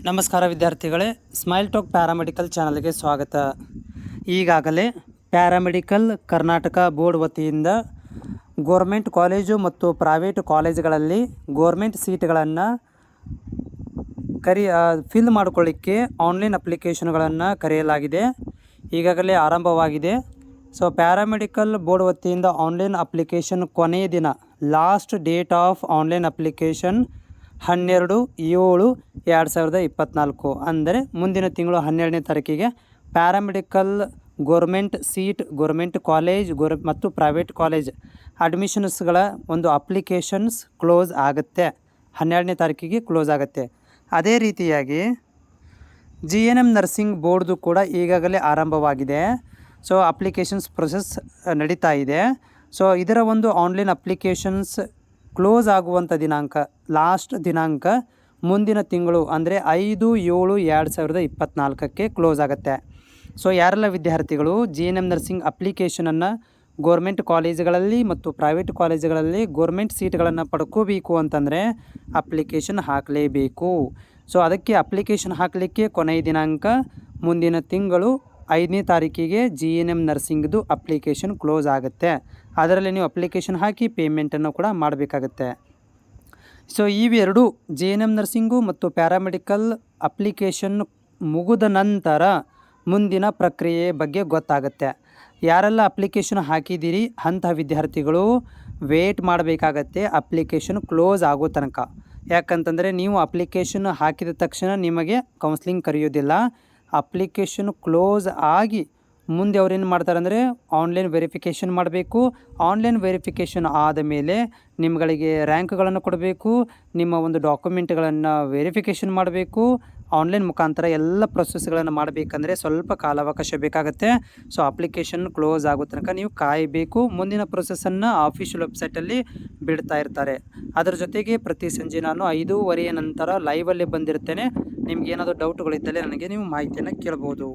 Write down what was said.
ನಮಸ್ಕಾರ ವಿದ್ಯಾರ್ಥಿಗಳೇ, smile talk paramedical ಚಾನಲ್ಗೆ ಸ್ವಾಗತ. ಈಗಾಗಲೇ ಪ್ಯಾರಾಮೆಡಿಕಲ್ ಕರ್ನಾಟಕ ಬೋರ್ಡ್ ವತಿಯಿಂದ ಗೋರ್ಮೆಂಟ್ ಕಾಲೇಜು ಮತ್ತು ಪ್ರೈವೇಟ್ ಕಾಲೇಜುಗಳಲ್ಲಿ ಗೋರ್ಮೆಂಟ್ ಸೀಟ್ಗಳನ್ನು ಫಿಲ್ ಮಾಡಿಕೊಳ್ಳಿಕ್ಕೆ ಆನ್ಲೈನ್ ಅಪ್ಲಿಕೇಶನ್ಗಳನ್ನು ಕರೆಯಲಾಗಿದೆ. ಈಗಾಗಲೇ ಆರಂಭವಾಗಿದೆ. ಸೊ ಪ್ಯಾರಾಮೆಡಿಕಲ್ ಬೋರ್ಡ್ ವತಿಯಿಂದ ಆನ್ಲೈನ್ ಅಪ್ಲಿಕೇಶನ್ ಕೊನೆಯ ದಿನ, last date of online application 12/7/2024, ಅಂದರೆ ಮುಂದಿನ ತಿಂಗಳು 12ನೇ ತಾರೀಕಿಗೆ paramedical government seat, government college ಮತ್ತು ಪ್ರೈವೇಟ್ ಕಾಲೇಜ್ ಅಡ್ಮಿಷನ್ಸ್ಗಳ ಒಂದು ಅಪ್ಲಿಕೇಶನ್ಸ್ ಕ್ಲೋಸ್ ಆಗುತ್ತೆ. 12ನೇ ತಾರೀಕಿಗೆ ಕ್ಲೋಸ್ ಆಗುತ್ತೆ. ಅದೇ ರೀತಿಯಾಗಿ GNM ನರ್ಸಿಂಗ್ ಬೋರ್ಡ್ದು ಕೂಡ ಈಗಾಗಲೇ ಆರಂಭವಾಗಿದೆ. ಸೊ ಅಪ್ಲಿಕೇಶನ್ಸ್ ಪ್ರೊಸೆಸ್ ನಡೀತಾ ಇದೆ. ಸೊ ಇದರ ಒಂದು ಆನ್ಲೈನ್ ಅಪ್ಲಿಕೇಶನ್ಸ್ ಕ್ಲೋಸ್ ಆಗುವಂಥ ದಿನಾಂಕ, ಲಾಸ್ಟ್ ದಿನಾಂಕ ಮುಂದಿನ ತಿಂಗಳು, ಅಂದರೆ 5/7/2024ಕ್ಕೆ ಕ್ಲೋಸ್ ಆಗುತ್ತೆ. ಸೊ ಯಾರೆಲ್ಲ ವಿದ್ಯಾರ್ಥಿಗಳು GNM ನರ್ಸಿಂಗ್ ಅಪ್ಲಿಕೇಶನನ್ನು ಗೋರ್ಮೆಂಟ್ ಕಾಲೇಜುಗಳಲ್ಲಿ ಮತ್ತು ಪ್ರೈವೇಟ್ ಕಾಲೇಜುಗಳಲ್ಲಿ ಗೋರ್ಮೆಂಟ್ ಸೀಟ್ಗಳನ್ನು ಪಡ್ಕೋಬೇಕು ಅಂತಂದರೆ ಅಪ್ಲಿಕೇಶನ್ ಹಾಕಲೇಬೇಕು. ಸೊ ಅದಕ್ಕೆ ಅಪ್ಲಿಕೇಶನ್ ಹಾಕಲಿಕ್ಕೆ ಕೊನೆಯ ದಿನಾಂಕ ಮುಂದಿನ ತಿಂಗಳು 5ನೇ ತಾರೀಕಿಗೆ GNM ನರ್ಸಿಂಗ್ದು ಅಪ್ಲಿಕೇಶನ್ ಕ್ಲೋಸ್ ಆಗುತ್ತೆ. ಅದರಲ್ಲಿ ನೀವು ಅಪ್ಲಿಕೇಶನ್ ಹಾಕಿ ಪೇಮೆಂಟನ್ನು ಕೂಡ ಮಾಡಬೇಕಾಗತ್ತೆ. ಸೊ ಇವೆರಡು GNM ನರ್ಸಿಂಗು ಮತ್ತು ಪ್ಯಾರಾಮೆಡಿಕಲ್ ಅಪ್ಲಿಕೇಶನ್ ಮುಗಿದ ನಂತರ ಮುಂದಿನ ಪ್ರಕ್ರಿಯೆ ಬಗ್ಗೆ ಗೊತ್ತಾಗುತ್ತೆ. ಯಾರೆಲ್ಲ ಅಪ್ಲಿಕೇಶನ್ ಹಾಕಿದ್ದೀರಿ ಅಂತಹ ವಿದ್ಯಾರ್ಥಿಗಳು ವೇಟ್ ಮಾಡಬೇಕಾಗತ್ತೆ ಅಪ್ಲಿಕೇಶನ್ ಕ್ಲೋಸ್ ಆಗೋ ತನಕ. ಯಾಕಂತಂದರೆ ನೀವು ಅಪ್ಲಿಕೇಶನ್ ಹಾಕಿದ ತಕ್ಷಣ ನಿಮಗೆ ಕೌನ್ಸ್ಲಿಂಗ್ ಕರೆಯೋದಿಲ್ಲ. ಅಪ್ಲಿಕೇಶನ್ ಕ್ಲೋಸ್ ಆಗಿ ಮುಂದೆ ಅವ್ರೇನು ಮಾಡ್ತಾರೆ ಅಂದರೆ ಆನ್ಲೈನ್ ವೆರಿಫಿಕೇಷನ್ ಮಾಡಬೇಕು. ಆನ್ಲೈನ್ ವೆರಿಫಿಕೇಷನ್ ಆದ ಮೇಲೆ ನಿಮ್ಮಗಳಿಗೆ ರ್ಯಾಂಕ್ಗಳನ್ನು ಕೊಡಬೇಕು, ನಿಮ್ಮ ಒಂದು ಡಾಕ್ಯುಮೆಂಟ್ಗಳನ್ನು ವೆರಿಫಿಕೇಷನ್ ಮಾಡಬೇಕು. ಆನ್ಲೈನ್ ಮುಖಾಂತರ ಎಲ್ಲ ಪ್ರೊಸೆಸ್ಗಳನ್ನು ಮಾಡಬೇಕಂದ್ರೆ ಸ್ವಲ್ಪ ಕಾಲಾವಕಾಶ ಬೇಕಾಗುತ್ತೆ. ಸೊ ಅಪ್ಲಿಕೇಶನ್ ಕ್ಲೋಸ್ ಆಗೋ ತನಕ ನೀವು ಕಾಯಬೇಕು. ಮುಂದಿನ ಪ್ರೊಸೆಸನ್ನು ಆಫಿಷಿಯಲ್ ವೆಬ್ಸೈಟಲ್ಲಿ ಬಿಡ್ತಾ ಇರ್ತಾರೆ. ಅದರ ಜೊತೆಗೆ ಪ್ರತಿ ಸಂಜೆ ನಾನು 5:30 ನಂತರ ಲೈವಲ್ಲಿ ಬಂದಿರ್ತೇನೆ. ನಿಮ್ಗೆ ಏನಾದರೂ ಡೌಟ್ಗಳಿದ್ದಲ್ಲಿ ನನಗೆ ನೀವು ಮಾಹಿತಿಯನ್ನು ಕೇಳ್ಬೋದು.